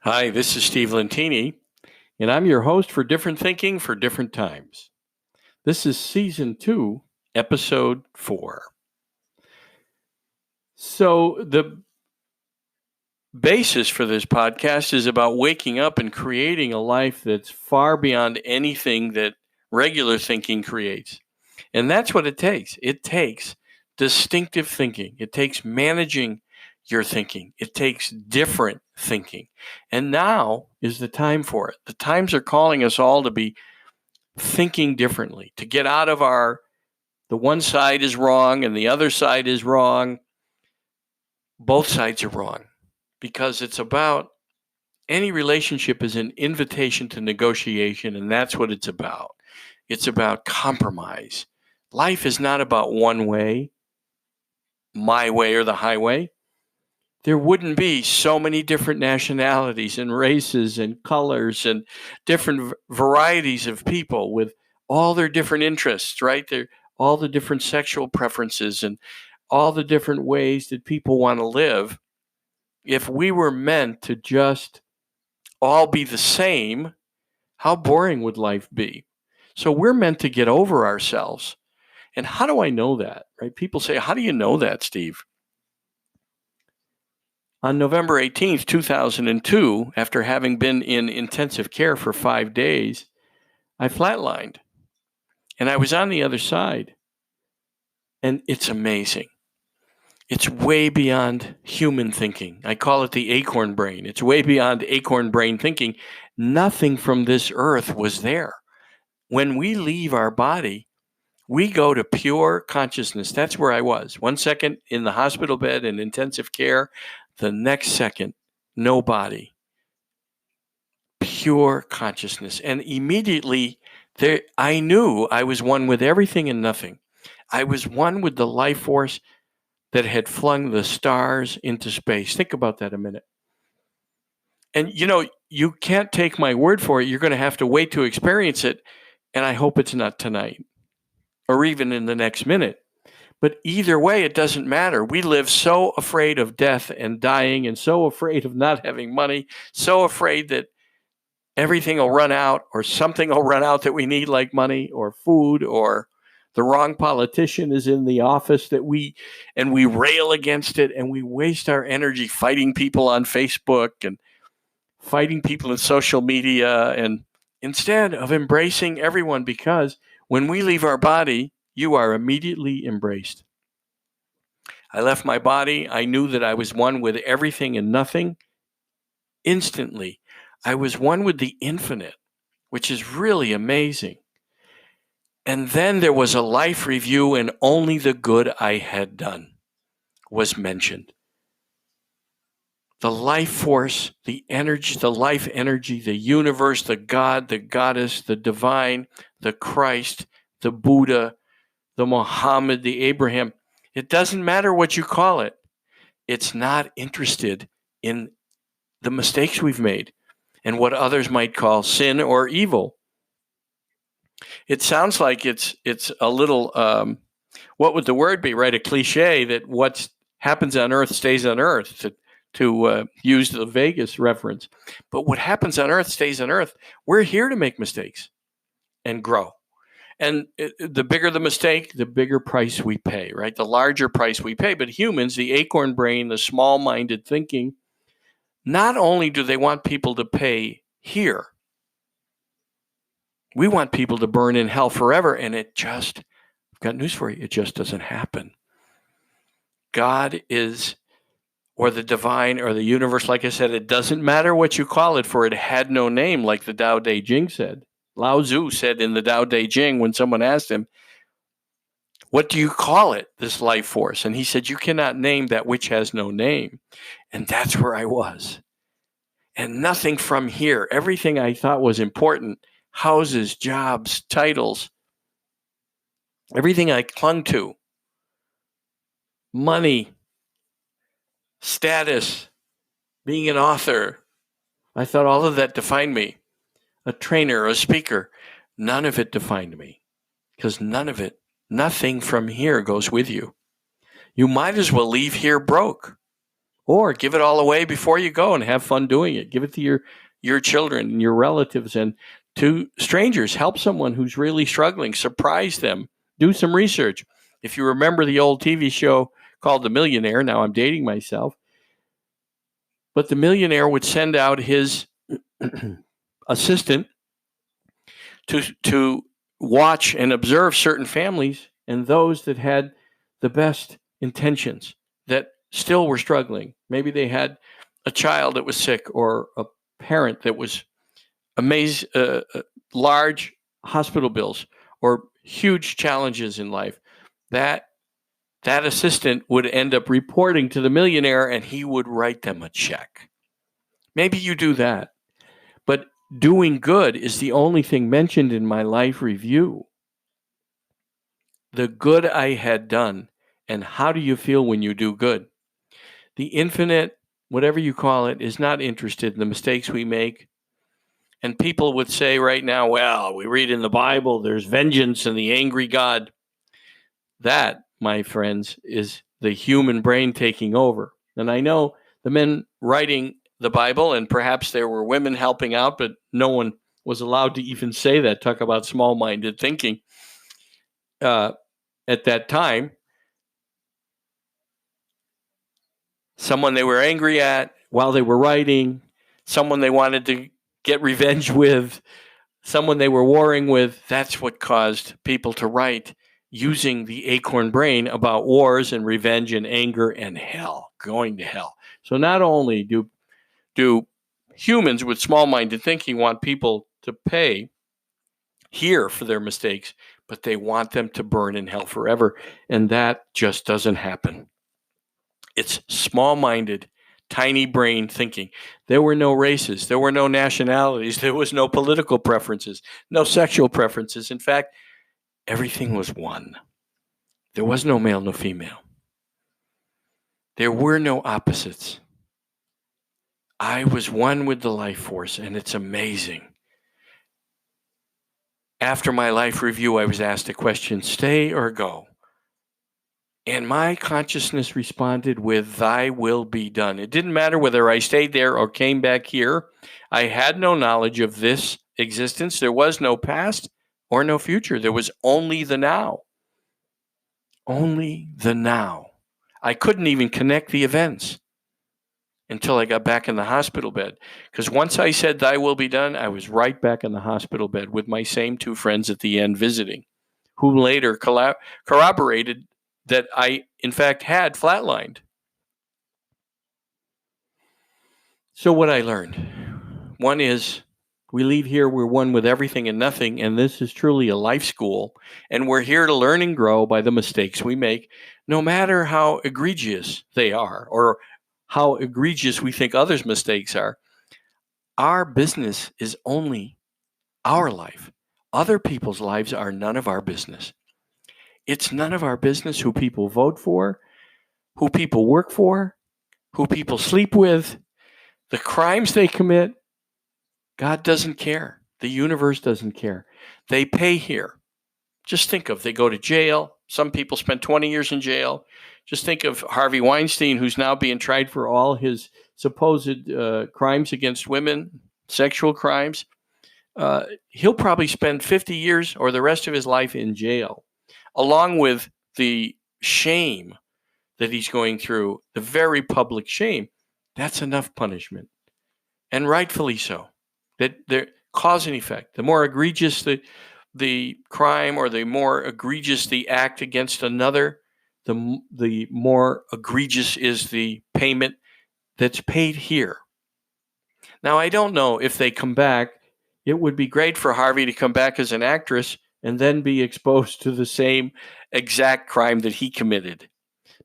Hi, this is Steve Lentini, and I'm your host for Different Thinking for Different Times. This is Season 2, Episode 4. So, the basis for this podcast is about waking up and creating a life that's far beyond anything that regular thinking creates. And that's what it takes. It takes distinctive thinking, it takes managing your thinking, it takes different thinking. And now is the time for it. The times are calling us all to be thinking differently, to get out of the one side is wrong and the other side is wrong. Both sides are wrong because it's about any relationship is an invitation to negotiation, and that's what it's about. It's about compromise. Life is not about one way, my way or the highway. There wouldn't be so many different nationalities and races and colors and different varieties of people with all their different interests, right? All the different sexual preferences and all the different ways that people want to live. If we were meant to just all be the same, how boring would life be? So we're meant to get over ourselves. And how do I know that, right? People say, how do you know that, Steve? On November 18th, 2002, after having been in intensive care for 5 days, I flatlined and I was on the other side. And it's amazing. It's way beyond human thinking. I call it the acorn brain. It's way beyond acorn brain thinking. Nothing from this earth was there. When we leave our body, we go to pure consciousness. That's where I was. 1 second in the hospital bed in intensive care, the next second, no body. Pure consciousness. And immediately there, I knew I was one with everything and nothing. I was one with the life force that had flung the stars into space. Think about that a minute. And you can't take my word for it. You're going to have to wait to experience it. And I hope it's not tonight or even in the next minute. But either way, it doesn't matter. We live so afraid of death and dying and so afraid of not having money, so afraid that everything will run out or something will run out that we need, like money or food, or the wrong politician is in the office that we rail against it, and we waste our energy fighting people on Facebook and fighting people in social media, and instead of embracing everyone, because when we leave our body, you are immediately embraced. I left my body. I knew that I was one with everything and nothing. Instantly, I was one with the infinite, which is really amazing. And then there was a life review, and only the good I had done was mentioned. The life force, the energy, the life energy, the universe, the God, the goddess, the divine, the Christ, the Buddha, the Muhammad, the Abraham. It doesn't matter what you call it. It's not interested in the mistakes we've made and what others might call sin or evil. It sounds like it's a little, what would the word be, right? A cliche that what happens on earth stays on earth, to use the Vegas reference. But what happens on earth stays on earth. We're here to make mistakes and grow. And the bigger the mistake, the bigger price we pay, right? The larger price we pay. But humans, the acorn brain, the small-minded thinking, not only do they want people to pay here, we want people to burn in hell forever. And I've got news for you, it just doesn't happen. God is, or the divine, or the universe, like I said, it doesn't matter what you call it, for it had no name, like the Tao Te Ching said. Lao Tzu said in the Tao Te Ching, when someone asked him, what do you call it, this life force? And he said, you cannot name that which has no name. And that's where I was. And nothing from here, everything I thought was important, houses, jobs, titles, everything I clung to, money, status, being an author, I thought all of that defined me. A trainer, a speaker, none of it defined me, because nothing from here goes with you. You might as well leave here broke. Or give it all away before you go and have fun doing it. Give it to your children and your relatives and to strangers. Help someone who's really struggling. Surprise them. Do some research. If you remember the old TV show called The Millionaire, now I'm dating myself, but the millionaire would send out his assistant to watch and observe certain families and those that had the best intentions that still were struggling. Maybe they had a child that was sick or a parent that was large hospital bills or huge challenges in life. That assistant would end up reporting to the millionaire and he would write them a check. Maybe you do that. But doing good is the only thing mentioned in my life review. The good I had done. And how do you feel when you do good? The infinite, whatever you call it, is not interested in the mistakes we make. And people would say right now, well, we read in the Bible, there's vengeance and the angry God. That, my friends, is the human brain taking over. And I know the men writing the Bible, and perhaps there were women helping out, but no one was allowed to even say that. Talk about small-minded thinking at that time. Someone they were angry at while they were writing, someone they wanted to get revenge with, someone they were warring with. That's what caused people to write using the acorn brain about wars and revenge and anger and hell, going to hell. So not only do humans with small-minded thinking want people to pay here for their mistakes, but they want them to burn in hell forever. And that just doesn't happen. It's small-minded, tiny brain thinking. There were no races. There were no nationalities. There was no political preferences, no sexual preferences. In fact, everything was one. There was no male, no female. There were no opposites. I was one with the life force, and it's amazing. After my life review, I was asked a question, stay or go? And my consciousness responded with, thy will be done. It didn't matter whether I stayed there or came back here. I had no knowledge of this existence. There was no past or no future. There was only the now. Only the now. I couldn't even connect the events until I got back in the hospital bed. Because once I said, thy will be done, I was right back in the hospital bed with my same two friends at the end visiting, who later corroborated that I, in fact, had flatlined. So what I learned, one is we leave here, we're one with everything and nothing, and this is truly a life school, and we're here to learn and grow by the mistakes we make, no matter how egregious they are or how egregious we think others' mistakes are. Our business is only our life. Other people's lives are none of our business. It's none of our business who people vote for, who people work for, who people sleep with, the crimes they commit. God doesn't care. The universe doesn't care. They pay here. Just think of, they go to jail. Some people spend 20 years in jail. Just think of Harvey Weinstein, who's now being tried for all his supposed crimes against women, sexual crimes. He'll probably spend 50 years or the rest of his life in jail, along with the shame that he's going through, the very public shame. That's enough punishment, and rightfully so. That there cause and effect. The more egregious the crime or the more egregious the act against another, the more egregious is the payment that's paid here. Now, I don't know if they come back. It would be great for Harvey to come back as an actress and then be exposed to the same exact crime that he committed.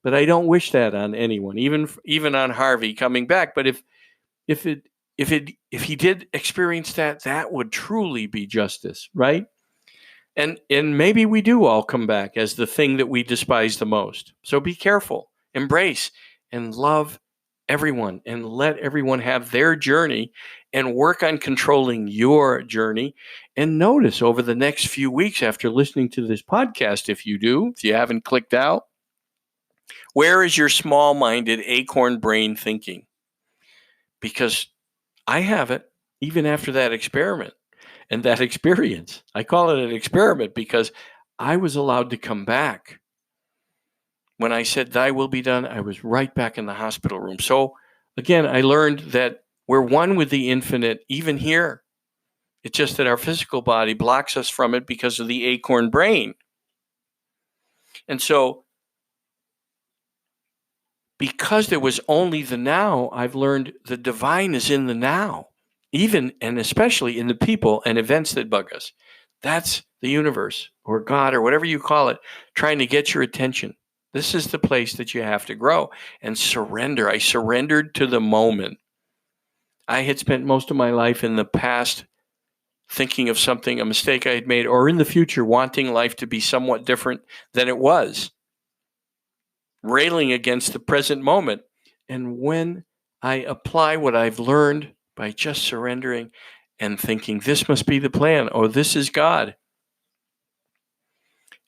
But I don't wish that on anyone, even on Harvey coming back. But if he did experience that, that would truly be justice, right? And maybe we do all come back as the thing that we despise the most. So be careful, embrace, and love everyone, and let everyone have their journey, and work on controlling your journey. And notice over the next few weeks after listening to this podcast, if you haven't clicked out, Where is your small-minded acorn brain thinking? Because I have it even after that experiment and that experience. I call it an experiment because I was allowed to come back. When I said, "Thy will be done," I was right back in the hospital room. So again, I learned that we're one with the infinite, even here. It's just that our physical body blocks us from it because of the acorn brain. And so, because there was only the now, I've learned the divine is in the now, even and especially in the people and events that bug us. That's the universe or God or whatever you call it, trying to get your attention. This is the place that you have to grow and surrender. I surrendered to the moment. I had spent most of my life in the past thinking of something, a mistake I had made, or in the future wanting life to be somewhat different than it was, railing against the present moment. And when I apply what I've learned by just surrendering and thinking, this must be the plan, or this is God,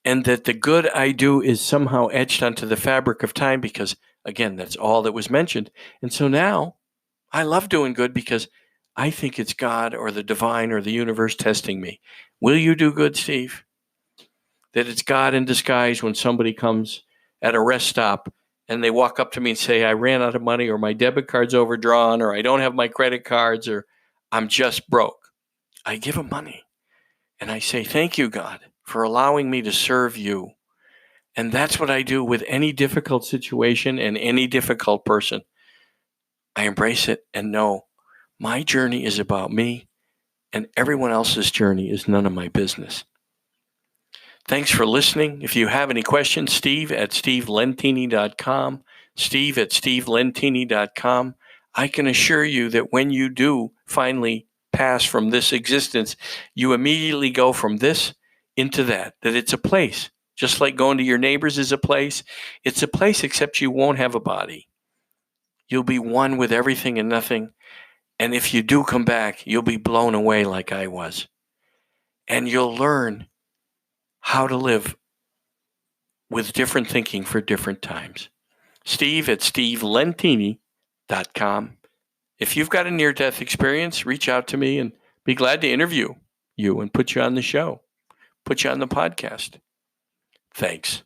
and that the good I do is somehow etched onto the fabric of time because, again, that's all that was mentioned. And so now I love doing good because I think it's God or the divine or the universe testing me. Will you do good, Steve? That it's God in disguise when somebody comes at a rest stop and they walk up to me and say, I ran out of money, or my debit card's overdrawn, or I don't have my credit cards, or I'm just broke. I give them money and I say, thank you, God, for allowing me to serve you. And that's what I do with any difficult situation and any difficult person. I embrace it and know my journey is about me, and everyone else's journey is none of my business. Thanks for listening. If you have any questions, Steve at stevelentini.com, Steve at stevelentini.com. I can assure you that when you do finally pass from this existence, you immediately go from this into that it's a place. Just like going to your neighbors is a place. It's a place, except you won't have a body. You'll be one with everything and nothing. And if you do come back, you'll be blown away like I was. And you'll learn how to live with different thinking for different times. Steve at stevelentini.com. If you've got a near-death experience, reach out to me and be glad to interview you and put you on the show, put you on the podcast. Thanks.